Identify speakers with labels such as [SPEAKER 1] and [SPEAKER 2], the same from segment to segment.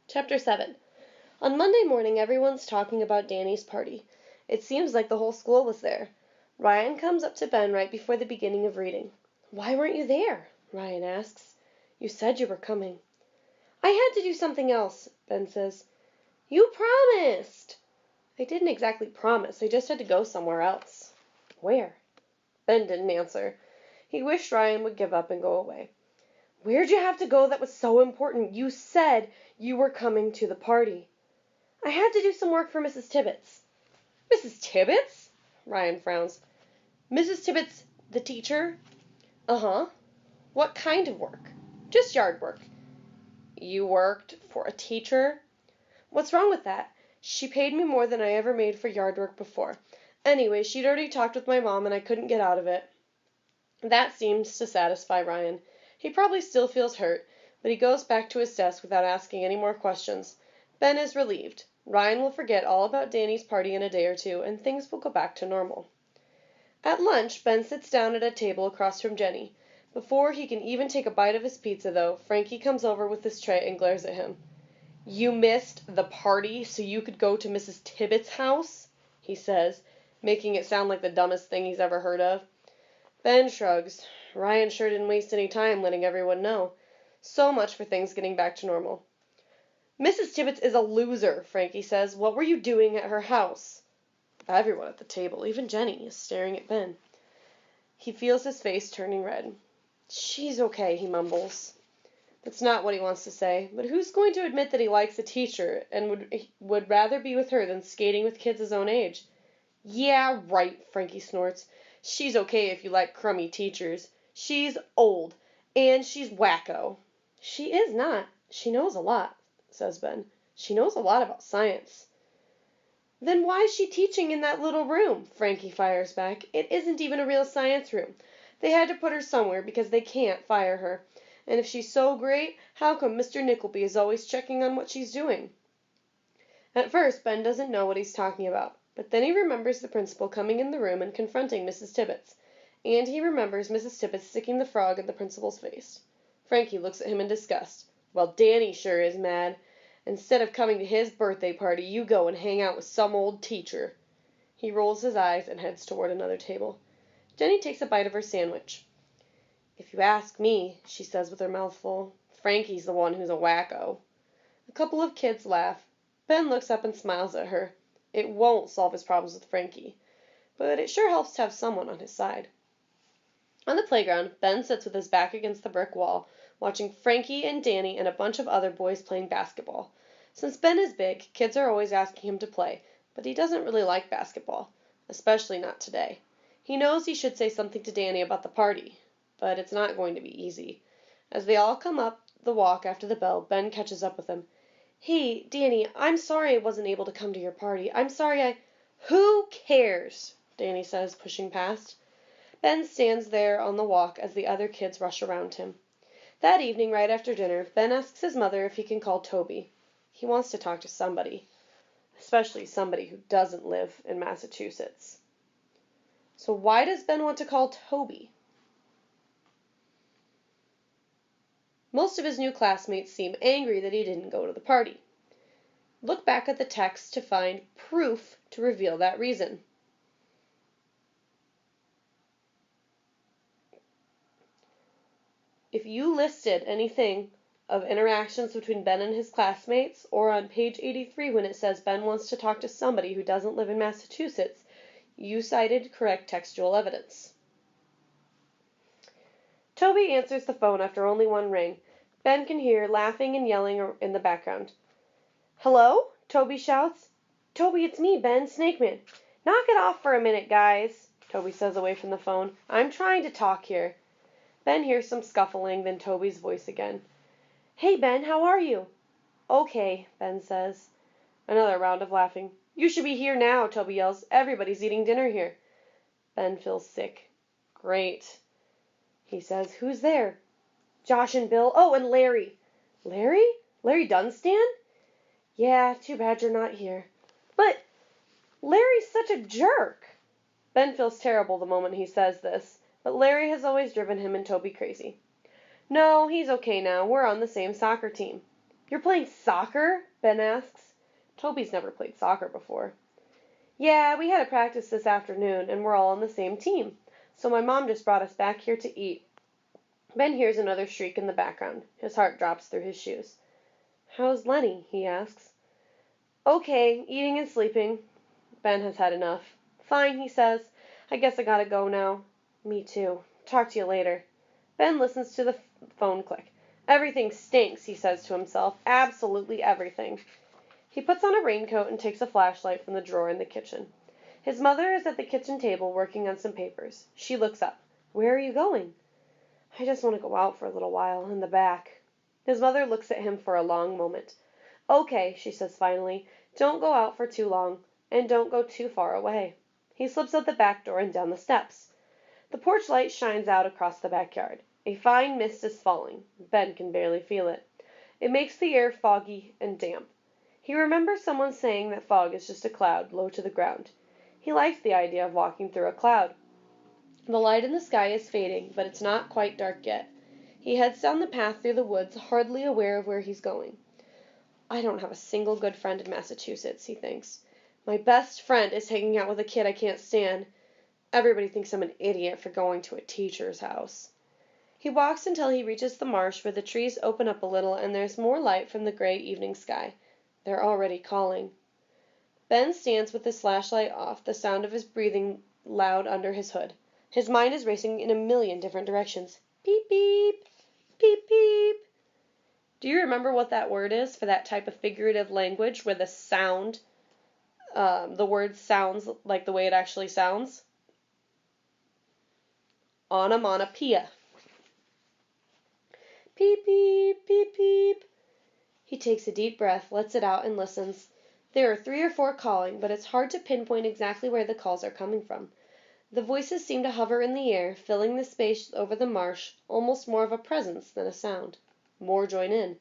[SPEAKER 1] Chapter 7. On Monday morning, everyone's talking about Danny's party. It seems like the whole school was there. Ryan comes up to Ben right before the beginning of reading. "Why weren't you there?" Ryan asks. "You said you were coming." "I had to do something else," Ben says. "You promised." "I didn't exactly promise. I just had to go somewhere else." "Where?" Ben didn't answer. He wished Ryan would give up and go away. "Where'd you have to go that was so important? You said you were coming to the party." "I had to do some work for Mrs. Tibbets." "Mrs. Tibbets?" Ryan frowns. "Mrs. Tibbets, the teacher?" "Uh-huh." "What kind of work?" "Just yard work." "You worked for a teacher?" "What's wrong with that? She paid me more than I ever made for yard work before. Anyway, she'd already talked with my mom and I couldn't get out of it." That seems to satisfy Ryan. He probably still feels hurt, but he goes back to his desk without asking any more questions. Ben is relieved. Ryan will forget all about Danny's party in a day or two, and things will go back to normal. At lunch, Ben sits down at a table across from Jenny. Before he can even take a bite of his pizza, though, Frankie comes over with his tray and glares at him. "You missed the party so you could go to Mrs. Tibbets' house?" he says, making it sound like the dumbest thing he's ever heard of. Ben shrugs. Ryan sure didn't waste any time letting everyone know. So much for things getting back to normal. "Mrs. Tibbets is a loser," Frankie says. "What were you doing at her house?" Everyone at the table, even Jenny, is staring at Ben. He feels his face turning red. "She's okay," he mumbles. That's not what he wants to say, but who's going to admit that he likes a teacher and would rather be with her than skating with kids his own age? "Yeah, right," Frankie snorts. "She's okay if you like crummy teachers. She's old, and she's wacko." "She is not. She knows a lot," says Ben. "She knows a lot about science." "Then why is she teaching in that little room?" Frankie fires back. "It isn't even a real science room. They had to put her somewhere because they can't fire her. And if she's so great, how come Mr. Nickleby is always checking on what she's doing?" At first, Ben doesn't know what he's talking about, but then he remembers the principal coming in the room and confronting Mrs. Tibbets, and he remembers Mrs. Tibbets sticking the frog in the principal's face. Frankie looks at him in disgust. "Well, Danny sure is mad. Instead of coming to his birthday party, you go and hang out with some old teacher." He rolls his eyes and heads toward another table. Jenny takes a bite of her sandwich. "If you ask me," she says with her mouth full, "Frankie's the one who's a wacko." A couple of kids laugh. Ben looks up and smiles at her. It won't solve his problems with Frankie, but it sure helps to have someone on his side. On the playground, Ben sits with his back against the brick wall, watching Frankie and Danny and a bunch of other boys playing basketball. Since Ben is big, kids are always asking him to play, but he doesn't really like basketball, especially not today. He knows he should say something to Danny about the party, but it's not going to be easy. As they all come up the walk after the bell, Ben catches up with him. "Hey, Danny, I'm sorry I wasn't able to come to your party. I'm sorry I—" "Who cares?" Danny says, pushing past. Ben stands there on the walk as the other kids rush around him. That evening, right after dinner, Ben asks his mother if he can call Toby. He wants to talk to somebody, especially somebody who doesn't live in Massachusetts. So why does Ben want to call Toby? Most of his new classmates seem angry that he didn't go to the party. Look back at the text to find proof to reveal that reason. If you listed anything of interactions between Ben and his classmates, or on page 83 when it says Ben wants to talk to somebody who doesn't live in Massachusetts, you cited correct textual evidence. Toby answers the phone after only one ring. Ben can hear laughing and yelling in the background. "Hello?" Toby shouts. "Toby, it's me, Ben, Snakeman." "Knock it off for a minute, guys," Toby says away from the phone. "I'm trying to talk here." Ben hears some scuffling, then Toby's voice again. "Hey, Ben, how are you?" "Okay," Ben says. Another round of laughing. "You should be here now," Toby yells. "Everybody's eating dinner here." Ben feels sick. "Great," he says. "Who's there?" "Josh and Bill. Oh, and Larry." "Larry? Larry Dunstan?" "Yeah, too bad you're not here." "But Larry's such a jerk." Ben feels terrible the moment he says this, but Larry has always driven him and Toby crazy. "No, he's okay now. We're on the same soccer team." You're playing soccer? Ben asks. Toby's never played soccer before. Yeah, we had a practice this afternoon, and we're all on the same team. So my mom just brought us back here to eat. Ben hears another shriek in the background. His heart drops through his shoes. How's Lenny? He asks. Okay, eating and sleeping. Ben has had enough. Fine, he says. I guess I gotta go now. Me too. Talk to you later. Ben listens to the phone click. Everything stinks, he says to himself. Absolutely everything. He puts on a raincoat and takes a flashlight from the drawer in the kitchen. His mother is at the kitchen table working on some papers. She looks up. Where are you going? I just want to go out for a little while, in the back. His mother looks at him for a long moment. Okay, she says finally. Don't go out for too long, and don't go too far away. He slips out the back door and down the steps. The porch light shines out across the backyard. A fine mist is falling. Ben can barely feel it. It makes the air foggy and damp. He remembers someone saying that fog is just a cloud low to the ground. He likes the idea of walking through a cloud. The light in the sky is fading, but it's not quite dark yet. He heads down the path through the woods, hardly aware of where he's going. I don't have a single good friend in Massachusetts, he thinks. My best friend is hanging out with a kid I can't stand. Everybody thinks I'm an idiot for going to a teacher's house. He walks until he reaches the marsh where the trees open up a little and there's more light from the gray evening sky. They're already calling. Ben stands with his flashlight off, the sound of his breathing loud under his hood. His mind is racing in a million different directions. Beep, beep, beep, beep. Do you remember what that word is for that type of figurative language where the word sounds like the way it actually sounds? Onomatopoeia. Beep, beep, beep, beep. He takes a deep breath, lets it out, and listens. There are 3 or 4 calling, but it's hard to pinpoint exactly where the calls are coming from. The voices seem to hover in the air, filling the space over the marsh, almost more of a presence than a sound. More join in.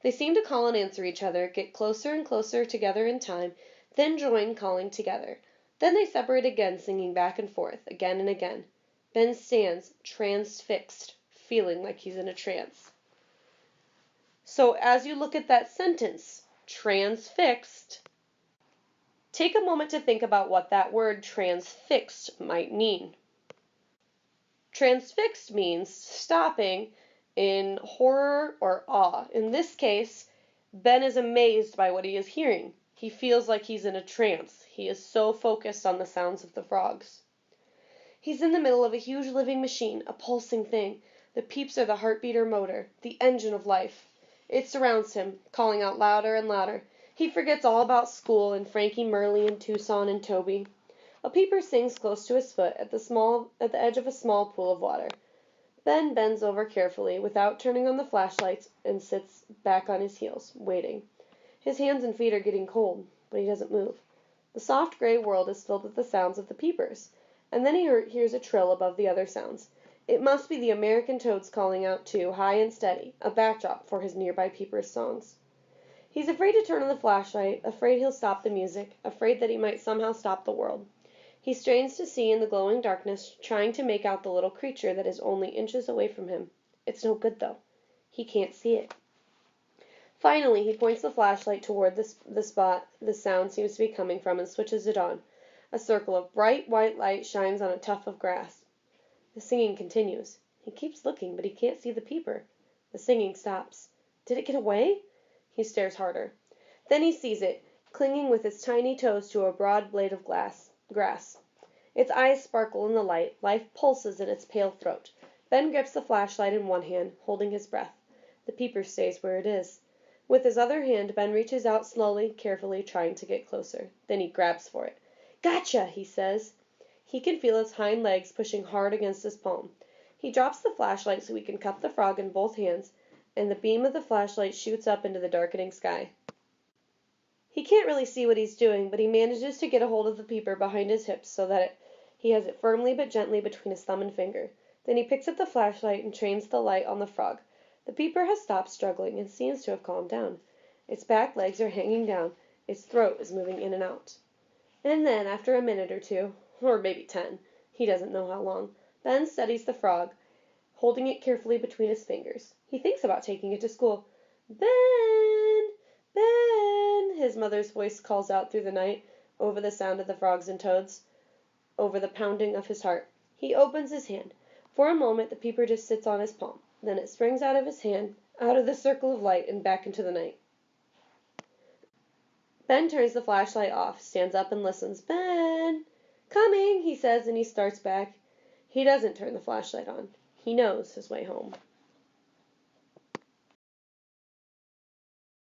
[SPEAKER 1] They seem to call and answer each other, get closer and closer together in time, then join calling together. Then they separate again, singing back and forth, again and again. Ben stands, transfixed, feeling like he's in a trance. So as you look at that sentence, transfixed, take a moment to think about what that word transfixed might mean. Transfixed means stopping in horror or awe. In this case, Ben is amazed by what he is hearing. He feels like he's in a trance. He is so focused on the sounds of the frogs. He's in the middle of a huge living machine, a pulsing thing. The peeps are the heartbeat or motor, the engine of life. It surrounds him, calling out louder and louder. He forgets all about school and Frankie Murley and Tucson and Toby. A peeper sings close to his foot at the edge of a small pool of water. Ben bends over carefully, without turning on the flashlights, and sits back on his heels, waiting. His hands and feet are getting cold, but he doesn't move. The soft gray world is filled with the sounds of the peepers, and then he hears a trill above the other sounds. It must be the American toads calling out too, high and steady, a backdrop for his nearby peepers' songs. He's afraid to turn on the flashlight, afraid he'll stop the music, afraid that he might somehow stop the world. He strains to see in the glowing darkness, trying to make out the little creature that is only inches away from him. It's no good, though. He can't see it. Finally, he points the flashlight toward the spot the sound seems to be coming from and switches it on. A circle of bright white light shines on a tuft of grass. The singing continues. He keeps looking, but he can't see the peeper. The singing stops. Did it get away? He stares harder. Then he sees it, clinging with its tiny toes to a broad blade of grass. Its eyes sparkle in the light. Life pulses in its pale throat. Ben grips the flashlight in one hand, holding his breath. The peeper stays where it is. With his other hand, Ben reaches out slowly, carefully, trying to get closer. Then he grabs for it. Gotcha, he says. He can feel its hind legs pushing hard against his palm. He drops the flashlight so he can cup the frog in both hands, and the beam of the flashlight shoots up into the darkening sky. He can't really see what he's doing, but he manages to get a hold of the peeper behind his hips so that he has it firmly but gently between his thumb and finger. Then he picks up the flashlight and trains the light on the frog. The peeper has stopped struggling and seems to have calmed down. Its back legs are hanging down. Its throat is moving in and out. And then, after a minute or 2, or maybe 10, he doesn't know how long, Ben studies the frog, holding it carefully between his fingers. He thinks about taking it to school. Ben! his mother's voice calls out through the night, over the sound of the frogs and toads, over the pounding of his heart. He opens his hand. For a moment the peeper just sits on his palm. Then it springs out of his hand, out of the circle of light, and back into the night. Ben turns the flashlight off, stands up and listens. Ben! Coming, he says, and he starts back. He doesn't turn the flashlight on. He knows his way home.